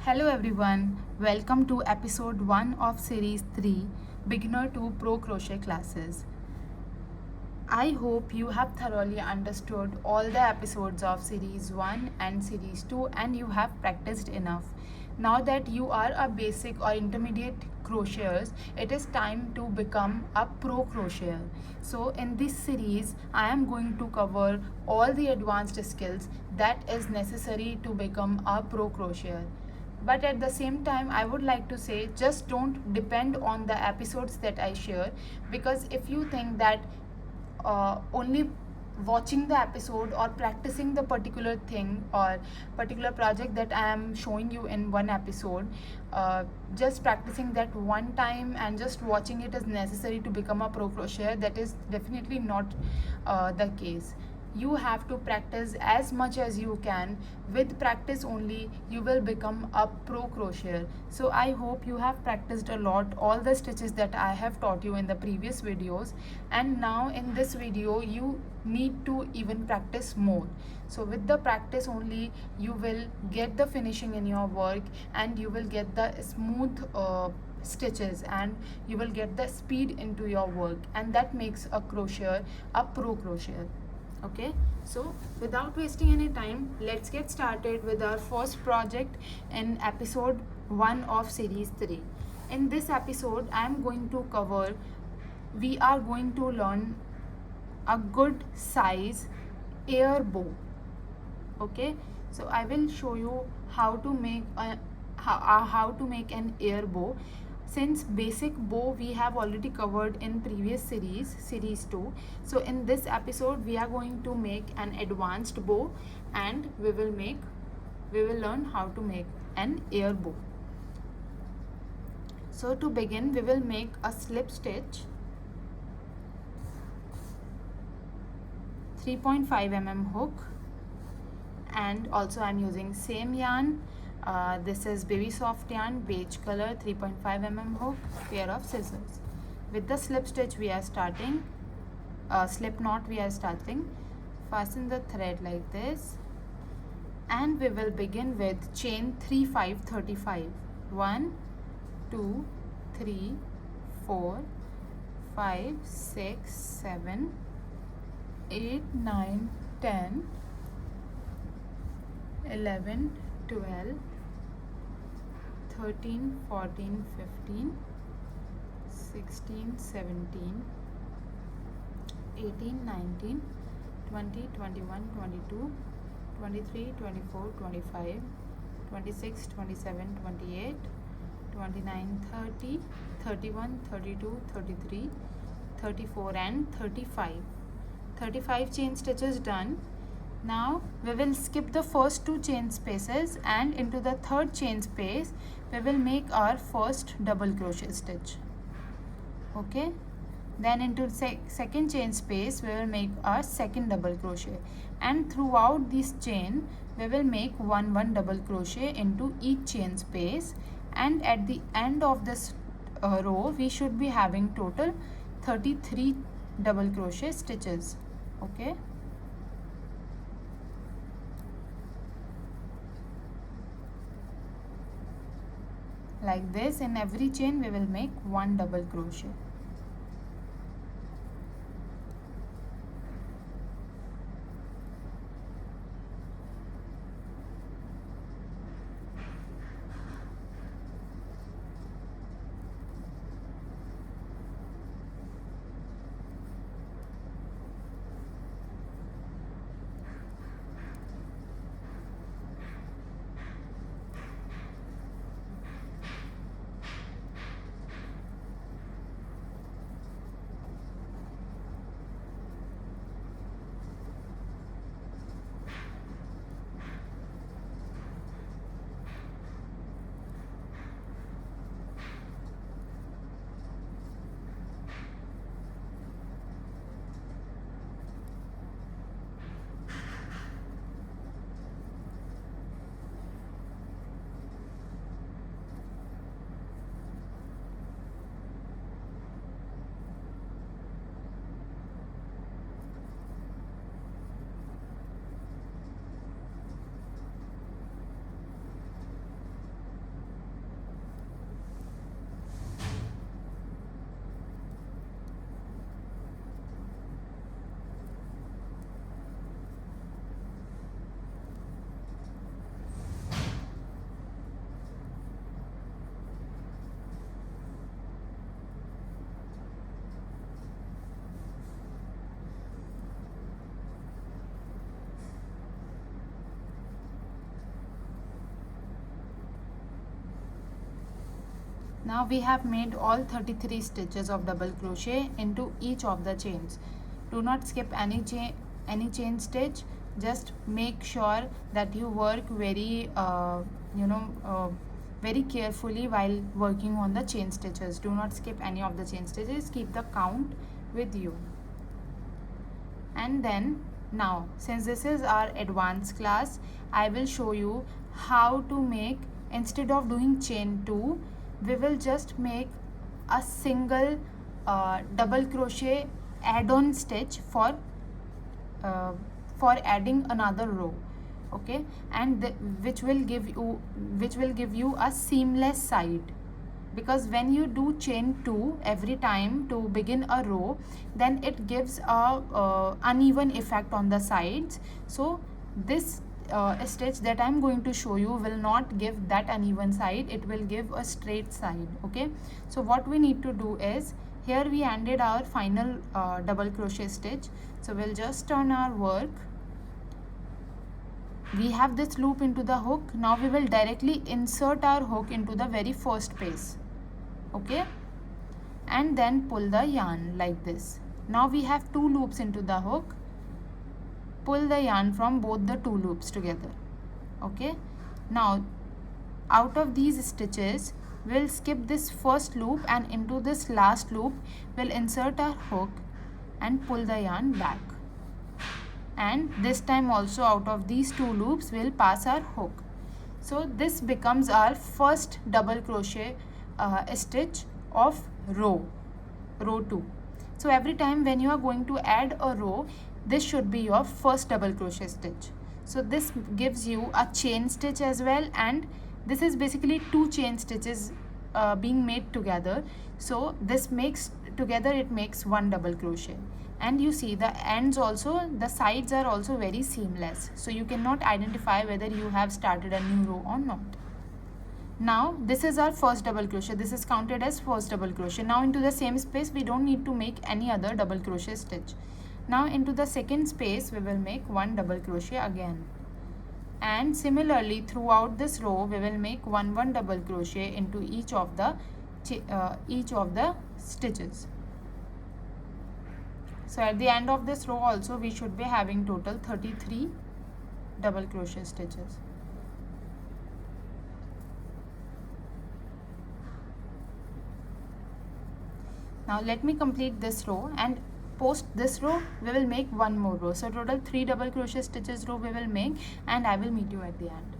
Hello everyone, welcome to episode 1 of series 3 Beginner to Pro Crochet classes. I hope you have thoroughly understood all the episodes of series 1 and series 2 and you have practiced enough. Now that you are a basic or intermediate crocheters, it is time to become a pro crocheter. So in this series, I am going to cover all the advanced skills that is necessary to become a pro crocheter. But at the same time, I would like to say just don't depend on the episodes that I share, because if you think that only watching the episode or practicing the particular thing or particular project that I am showing you in one episode, just practicing that one time and just watching it is necessary to become a pro crocheter, that is definitely not the case. You have to practice as much as you can. With practice only you will become a pro crocheter. So I hope you have practiced a lot all the stitches that I have taught you in the previous videos, and now in this video you need to even practice more. So with the practice only you will get the finishing in your work, and you will get the smooth stitches, and you will get the speed into your work, and that makes a crocheter a pro crocheter. Okay, so without wasting any time, let's get started with our first project in episode 1 of series 3. In this episode I am going to cover, we are going to learn a good size air bow. Okay, so I will show you how to make an air bow. Since basic bow we have already covered in previous series 2, so in this episode we are going to make an advanced bow, and we will learn how to make an air bow. So to begin we will make a slip stitch, 3.5 mm hook, and also I'm using same yarn. This is baby soft yarn, beige color, 3.5 mm hook, pair of scissors. With the slip stitch we are starting, slip knot we are starting. Fasten the thread like this, and we will begin with chain 3 5 35. 1 2 3 4 5 6 7 8 9 10 11 12 13 14 15 16 17 18 19 20 21 22 23 24 25 26 27 28 29 30 31 32 33 34 and 35 chain stitches done. Now we will skip the first 2 chain spaces, and into the third chain space we will make our first double crochet stitch. Okay, then into second chain space we will make our second double crochet, and throughout this chain we will make one double crochet into each chain space, and at the end of this row we should be having total 33 double crochet stitches. Okay, like this in every chain we will make one double crochet. Now we have made all 33 stitches of double crochet into each of the chains. Do not skip any chain stitch. Just make sure that you work very very carefully while working on the chain stitches. Do not skip any of the chain stitches. Keep the count with you. And then now, since this is our advanced class, I will show you how to make, instead of doing chain 2, we will just make a single double crochet add-on stitch for adding another row. Okay, and which will give you a seamless side, because when you do chain 2 every time to begin a row, then it gives a uneven effect on the sides. So this stitch that I'm going to show you will not give that uneven side, it will give a straight side. Okay, so what we need to do is, here we ended our final double crochet stitch, so we'll just turn our work. We have this loop into the hook. Now we will directly insert our hook into the very first space. Okay, and then pull the yarn like this. Now we have 2 loops into the hook. Pull the yarn from both the 2 loops together. Okay, now out of these stitches we'll skip this first loop, and into this last loop we'll insert our hook and pull the yarn back. And this time also out of these 2 loops we'll pass our hook. So this becomes our first double crochet stitch of row 2. So every time when you are going to add a row, this should be your first double crochet stitch. So this gives you a chain stitch as well, and this is basically 2 chain stitches being made together. So this makes together, it makes 1 double crochet. And you see the ends also, the sides are also very seamless, so you cannot identify whether you have started a new row or not. Now this is our first double crochet, this is counted as first double crochet. Now into the same space we don't need to make any other double crochet stitch. Now into the second space we will make 1 double crochet again, and similarly throughout this row we will make 1 double crochet into each of the stitches. So at the end of this row also we should be having total 33 double crochet stitches. Now let me complete this row, and post this row we will make 1 more row. So total 3 double crochet stitches row we will make, and I will meet you at the end.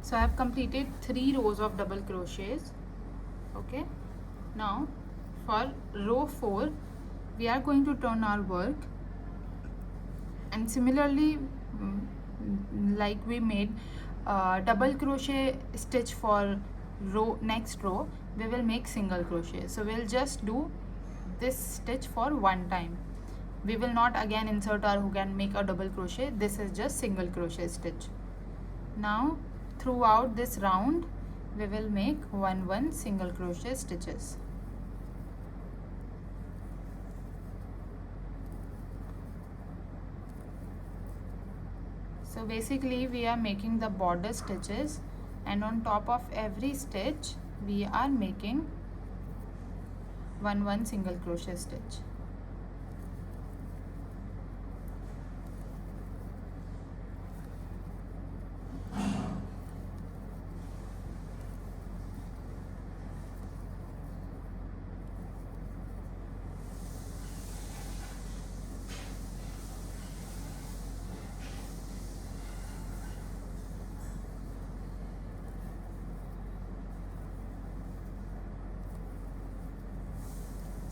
So I have completed 3 rows of double crochets. Okay, now for row 4 we are going to turn our work, and similarly like we made double crochet stitch for next row, we will make single crochet. So we'll just do this stitch for 1 time. We will not again insert our hook and make a double crochet. This is just single crochet stitch. Now throughout this round we will make 1 single crochet stitches. So basically we are making the border stitches, and on top of every stitch we are making 1 single crochet stitch.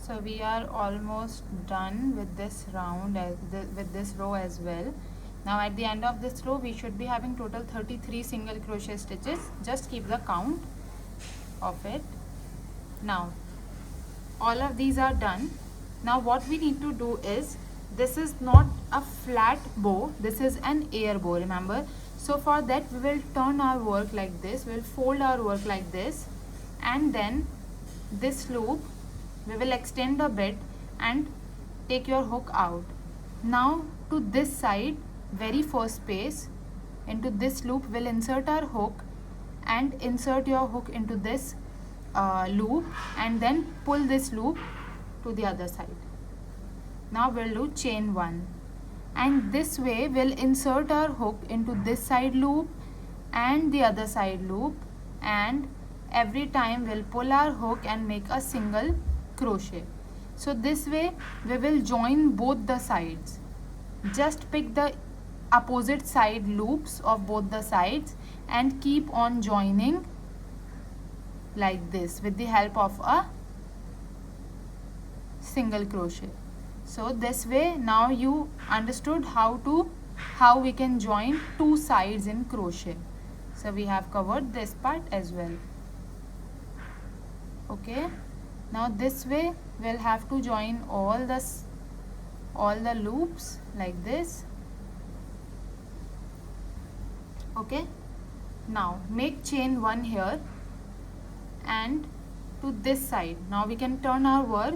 So we are almost done with this round, with this row as well. Now at the end of this row we should be having total 33 single crochet stitches. Just keep the count of it. Now all of these are done. Now what we need to do is, this is not a flat bow, this is an air bow, remember. So for that we will turn our work like this, we will fold our work like this, and then this loop we will extend a bit and take your hook out. Now to this side, very first space, into this loop we'll insert our hook and insert your hook into this loop and then pull this loop to the other side. Now we'll do chain 1, and this way we'll insert our hook into this side loop and the other side loop, and every time we'll pull our hook and make a single crochet. So this way we will join both the sides. Just pick the opposite side loops of both the sides and keep on joining like this with the help of a single crochet. So this way now you understood how we can join two sides in crochet. So we have covered this part as well. Okay, now this way we'll have to join all the loops like this. Okay, now make chain 1 here and to this side. Now we can turn our work.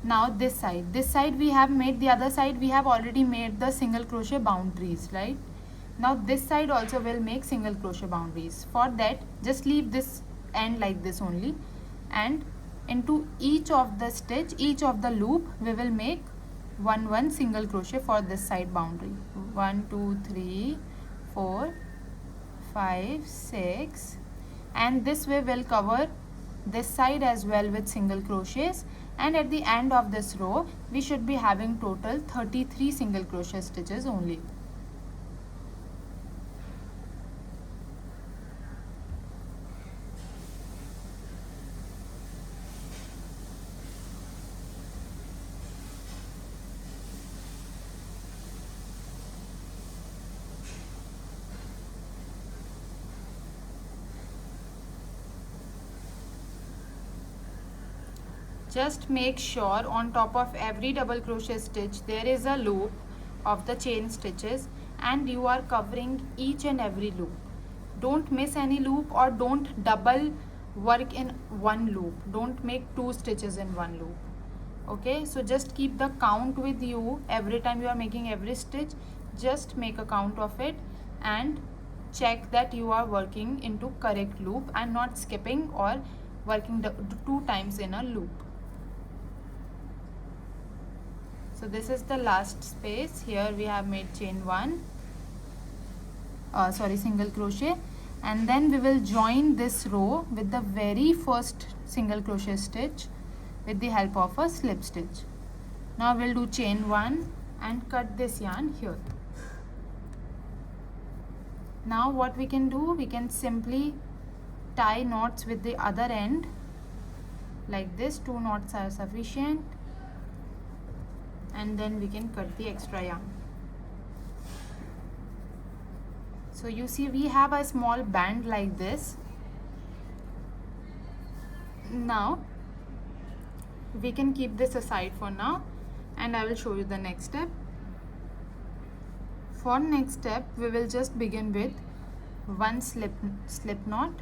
Now this side we have made, the other side we have already made the single crochet boundaries, right? Now this side also will make single crochet boundaries. For that, just leave this end like this only, and into each of the stitch, each of the loop, we will make one single crochet for this side boundary. 1 2 3 4 5 6, and this way we'll cover this side as well with single crochets, and at the end of this row we should be having total 33 single crochet stitches only. Just make sure on top of every double crochet stitch there is a loop of the chain stitches, and you are covering each and every loop. Don't miss any loop, or don't double work in one loop. Don't make 2 stitches in one loop. Okay, so just keep the count with you every time you are making every stitch. Just make a count of it and check that you are working into correct loop and not skipping or working 2 times in a loop. So this is the last space. Here we have made chain 1, single crochet, and then we will join this row with the very first single crochet stitch with the help of a slip stitch. Now we'll do chain 1 and cut this yarn here. Now what we can do, we can simply tie knots with the other end like this. 2 knots are sufficient, and then we can cut the extra yarn. So you see we have a small band like this. Now we can keep this aside for now, and I will show you the next step. For next step we will just begin with 1 slip knot,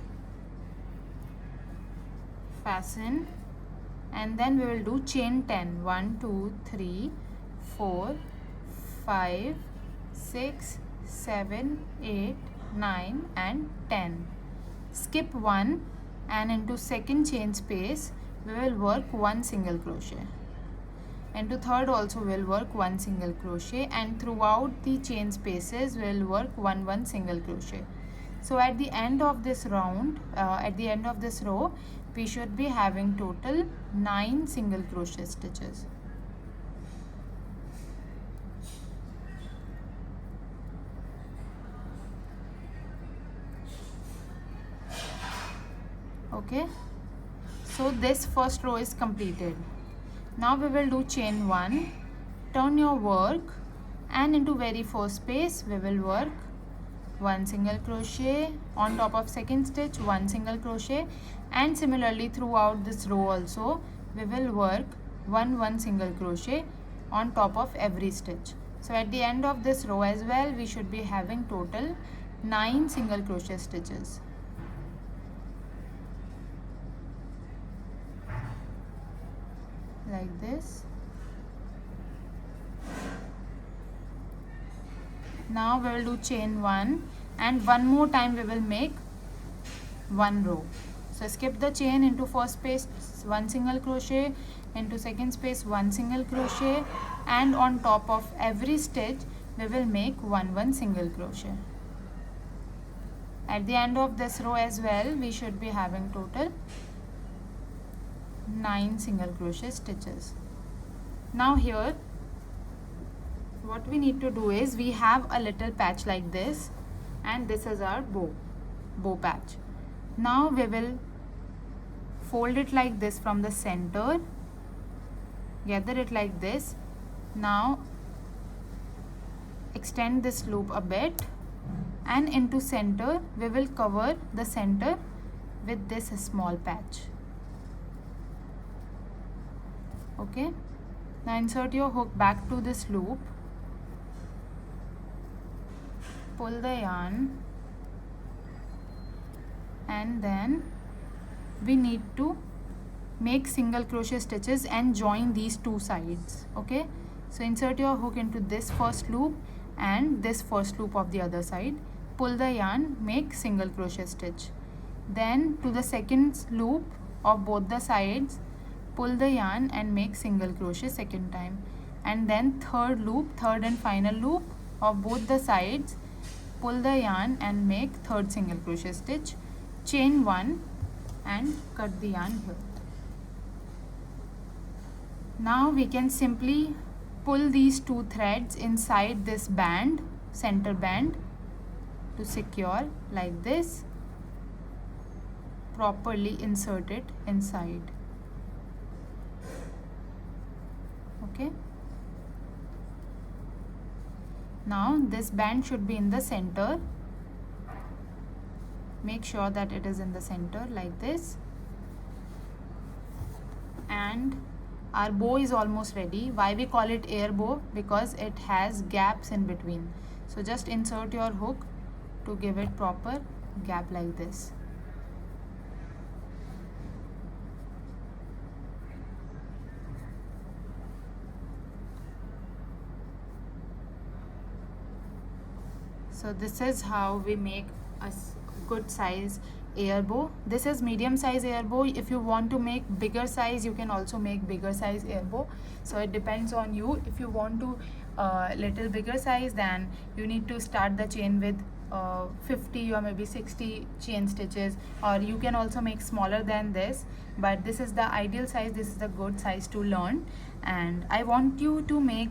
fasten, and then we will do chain 10. 1 2 3 4 5 6 7 8 9 and 10. Skip 1, and into second chain space we will work 1 single crochet. Into third also we will work 1 single crochet, and throughout the chain spaces we will work 1 single crochet. So at the end of this round, at the end of this row, we should be having total 9 single crochet stitches. Okay, so this first row is completed. Now we will do chain 1, turn your work, and into very first space we will work 1 single crochet, on top of second stitch 1 single crochet, and similarly throughout this row also we will work 1 single crochet on top of every stitch. So at the end of this row as well we should be having total 9 single crochet stitches. Like this. Now we will do chain 1, and one more time we will make 1 row. So skip the chain, into first space 1 single crochet, into second space 1 single crochet, and on top of every stitch we will make 1 single crochet. At the end of this row as well, we should be having total 9 single crochet stitches. Now here what we need to do is, we have a little patch like this, and this is our bow patch. Now we will fold it like this from the center, gather it like this. Now extend this loop a bit, and into center we will cover the center with this small patch. Okay, now insert your hook back to this loop, pull the yarn, and then we need to make single crochet stitches and join these two sides. Okay, so insert your hook into this first loop and this first loop of the other side, pull the yarn, make single crochet stitch, then to the second loop of both the sides, pull the yarn and make single crochet second time, and then third and final loop of both the sides, pull the yarn and make third single crochet stitch, chain 1 and cut the yarn here. Now we can simply pull these two threads inside this band, center band, to secure like this, properly insert it inside. Okay, now this band should be in the center. Make sure that it is in the center like this, and our bow is almost ready. Why we call it air bow? Because it has gaps in between. So just insert your hook to give it proper gap like this. So this is how we make a good size air bow. This is medium size air bow. If you want to make bigger size, you can also make bigger size air bow. So it depends on you. If you want to little bigger size, then you need to start the chain with 50 or maybe 60 chain stitches, or you can also make smaller than this, but this is the ideal size. This is the good size to learn, and I want you to make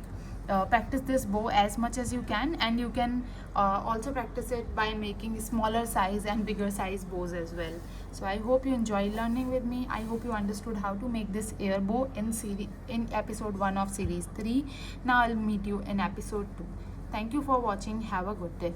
practice this bow as much as you can, and you can also practice it by making smaller size and bigger size bows as well. So I hope you enjoy learning with me. I hope you understood how to make this air bow in episode 1 of series 3. Now I'll meet you in episode 2. Thank you for watching. Have a good day.